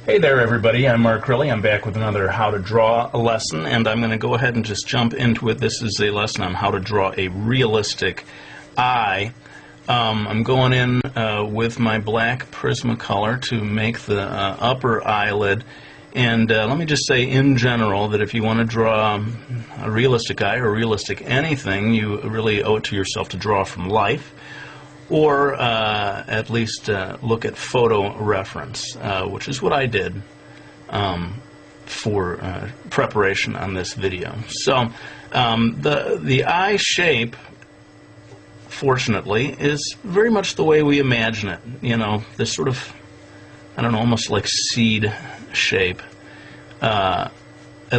Hey there everybody, I'm Mark Riley. I'm back with another How to Draw a lesson, and I'm going to go ahead and just jump into it. This is a lesson on how to draw a realistic eye. I'm going in with my black Prismacolor to make the upper eyelid, and let me just say in general that if you want to draw a realistic eye or realistic anything, you really owe it to yourself to draw from life, or at least look at photo reference, which is what I did for preparation on this video. So the eye shape, fortunately, is very much the way we imagine it. You know, this sort of, I don't know, almost like seed shape, at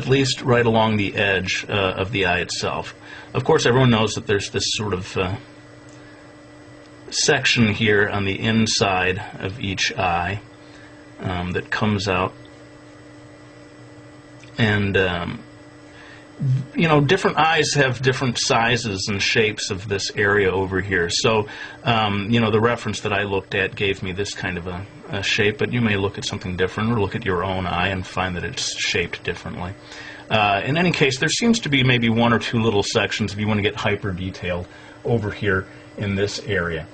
least right along the edge of the eye itself. Of course, everyone knows that there's this sort of section here on the inside of each eye that comes out, and you know, different eyes have different sizes and shapes of this area over here. So you know, the reference that I looked at gave me this kind of a shape, but you may look at something different or look at your own eye and find that it's shaped differently. In any case, there seems to be maybe one or two little sections if you want to get hyper detailed over here in this area.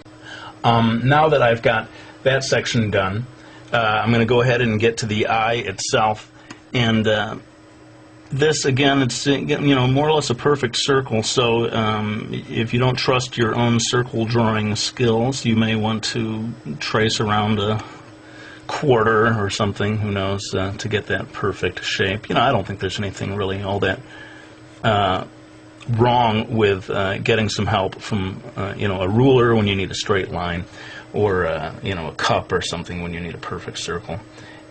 Now that I've got that section done, I'm going to go ahead and get to the eye itself, and this again, it's, you know, more or less a perfect circle. So if you don't trust your own circle drawing skills, you may want to trace around a quarter or something, who knows, to get that perfect shape. You know, I don't think there's anything really all that wrong with getting some help from you know, a ruler when you need a straight line, or you know, a cup or something when you need a perfect circle.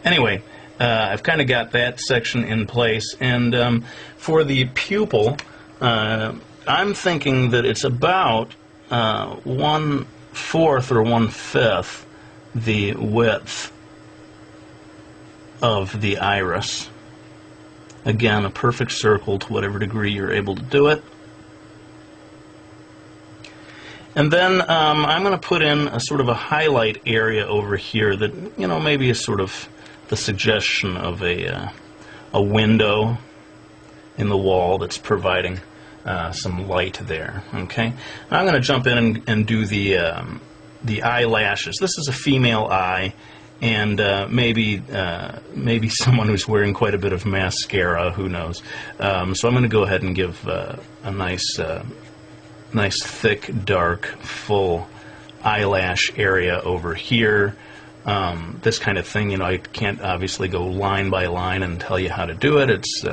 Anyway, I've kind of got that section in place, and for the pupil, I'm thinking that it's about 1/4 or 1/5 the width of the iris. Again, a perfect circle to whatever degree you're able to do it. And then I'm going to put in a sort of a highlight area over here that, you know, maybe is sort of the suggestion of a window in the wall that's providing some light there. Okay, now I'm going to jump in and do the eyelashes. This is a female eye, and maybe someone who's wearing quite a bit of mascara, who knows. So I'm going to go ahead and give a nice thick, dark, full eyelash area over here. This kind of thing, you know, I can't obviously go line by line and tell you how to do it. It's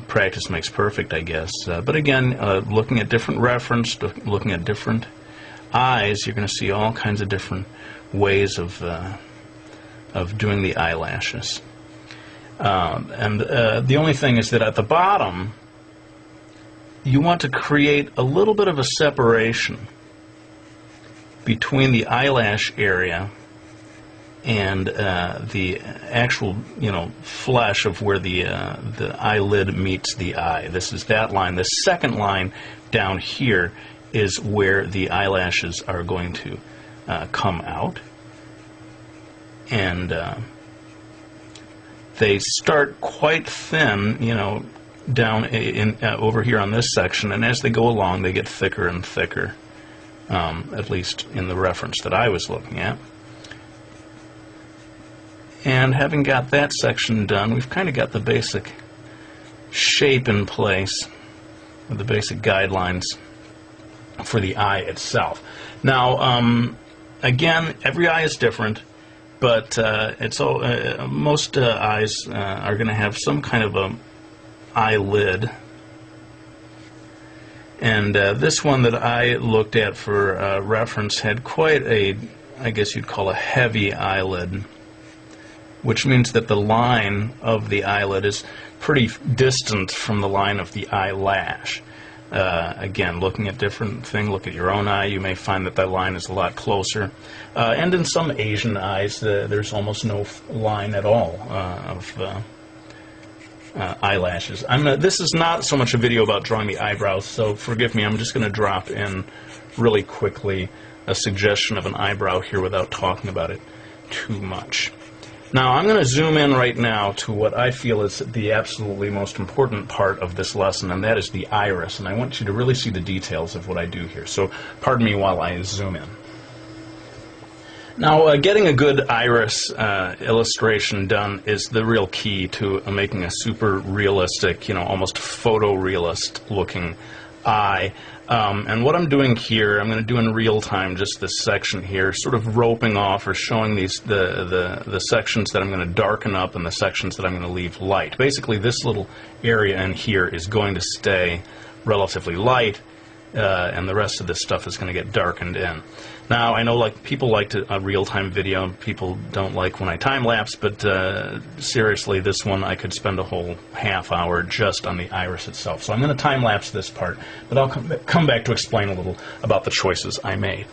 practice makes perfect, I guess. But again, looking at different reference, looking at different eyes, you're going to see all kinds of different ways of doing the eyelashes. And the only thing is that at the bottom, you want to create a little bit of a separation between the eyelash area and the actual, you know, flesh of where the eyelid meets the eye. This is that line. The second line down here is where the eyelashes are going to come out, and they start quite thin, you know, down over here on this section, and as they go along they get thicker and thicker, at least in the reference that I was looking at. And having got that section done, we've kind of got the basic shape in place, with the basic guidelines for the eye itself. Now, again, every eye is different, but most eyes are going to have some kind of a eyelid, and this one that I looked at for reference had quite a, I guess you'd call a heavy eyelid, which means that the line of the eyelid is pretty distant from the line of the eyelash. Again, looking at different things, look at your own eye, you may find that that line is a lot closer. And in some Asian eyes, there's almost no line at all of eyelashes. This is not so much a video about drawing the eyebrows, so forgive me, I'm just going to drop in really quickly a suggestion of an eyebrow here without talking about it too much. Now I'm going to zoom in right now to what I feel is the absolutely most important part of this lesson, and that is the iris. And I want you to really see the details of what I do here. So pardon me while I zoom in. Now, getting a good iris illustration done is the real key to making a super realistic, almost photorealist looking eye. And what I'm doing here, I'm going to do in real time just this section here, sort of roping off or showing these the sections that I'm going to darken up and the sections that I'm going to leave light. Basically, this little area in here is going to stay relatively light, and the rest of this stuff is going to get darkened in. Now, I know people like a real-time video. People don't like when I time-lapse, but seriously, this one I could spend a whole half hour just on the iris itself. So I'm going to time-lapse this part, but I'll come back to explain a little about the choices I made.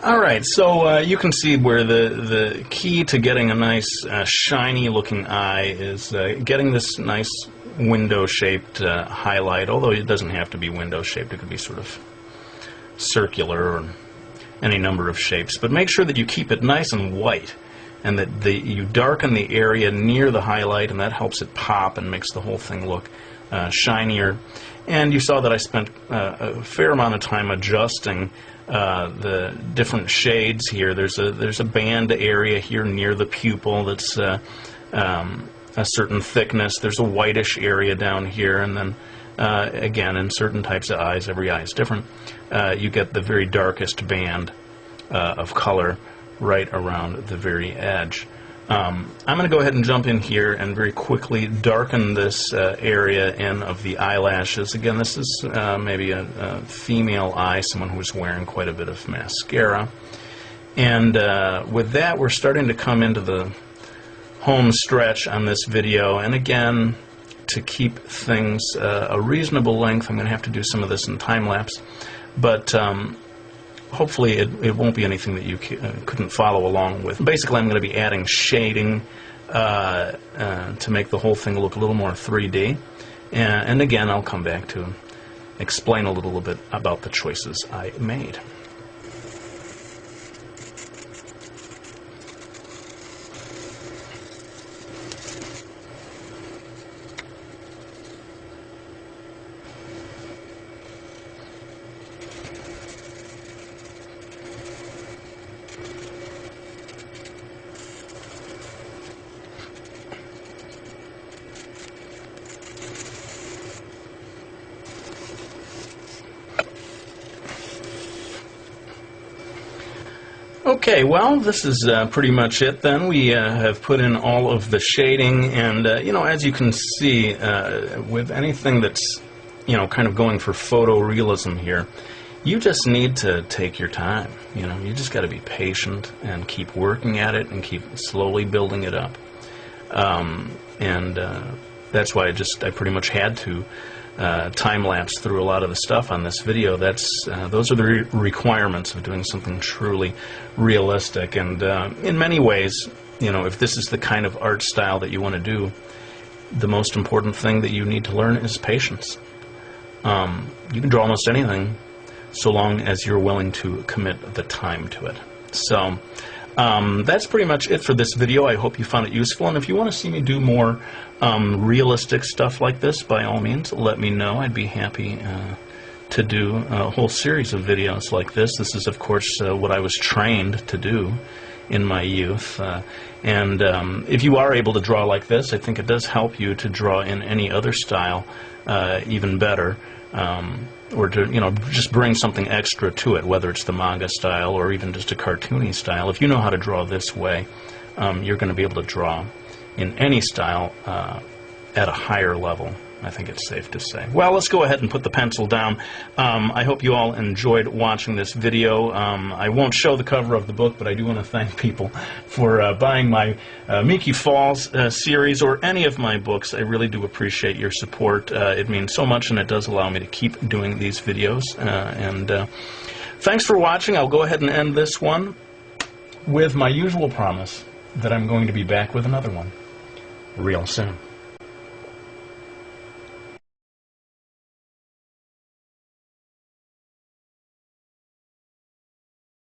Alright, so you can see where the key to getting a nice shiny looking eye is getting this nice window shaped highlight, although it doesn't have to be window shaped, it could be sort of circular or any number of shapes, but make sure that you keep it nice and white and that you darken the area near the highlight, and that helps it pop and makes the whole thing look shinier. And you saw that I spent a fair amount of time adjusting the different shades here. There's a band area here near the pupil that's a certain thickness. There's a whitish area down here, and then again, in certain types of eyes, every eye is different, you get the very darkest band of color right around the very edge. I'm going to go ahead and jump in here and very quickly darken this area in of the eyelashes. Again, this is maybe a female eye, someone who's wearing quite a bit of mascara. And with that, we're starting to come into the home stretch on this video. And again, to keep things a reasonable length, I'm going to have to do some of this in time-lapse. But hopefully it won't be anything that you couldn't follow along with. Basically, I'm going to be adding shading to make the whole thing look a little more 3D. And again, I'll come back to explain a little bit about the choices I made. Okay, well, this is pretty much it then. We have put in all of the shading, and, as you can see, with anything that's, kind of going for photorealism here, you just need to take your time. You just got to be patient and keep working at it and keep slowly building it up. That's why I pretty much had to time-lapse through a lot of the stuff on this video. Those are the requirements of doing something truly realistic. And in many ways, if this is the kind of art style that you want to do, the most important thing that you need to learn is patience. You can draw almost anything so long as you're willing to commit the time to it. So that's pretty much it for this video. I hope you found it useful, and if you want to see me do more realistic stuff like this, by all means, let me know. I'd be happy to do a whole series of videos like this. This is, of course, what I was trained to do in my youth. If you are able to draw like this, I think it does help you to draw in any other style even better. Or to, just bring something extra to it, whether it's the manga style or even just a cartoony style. If you know how to draw this way, you're going to be able to draw in any style at a higher level. I think it's safe to say. Well, let's go ahead and put the pencil down. I hope you all enjoyed watching this video. I won't show the cover of the book, but I do want to thank people for buying my Miki Falls series or any of my books. I really do appreciate your support. It means so much, and it does allow me to keep doing these videos. Thanks for watching. I'll go ahead and end this one with my usual promise that I'm going to be back with another one real soon.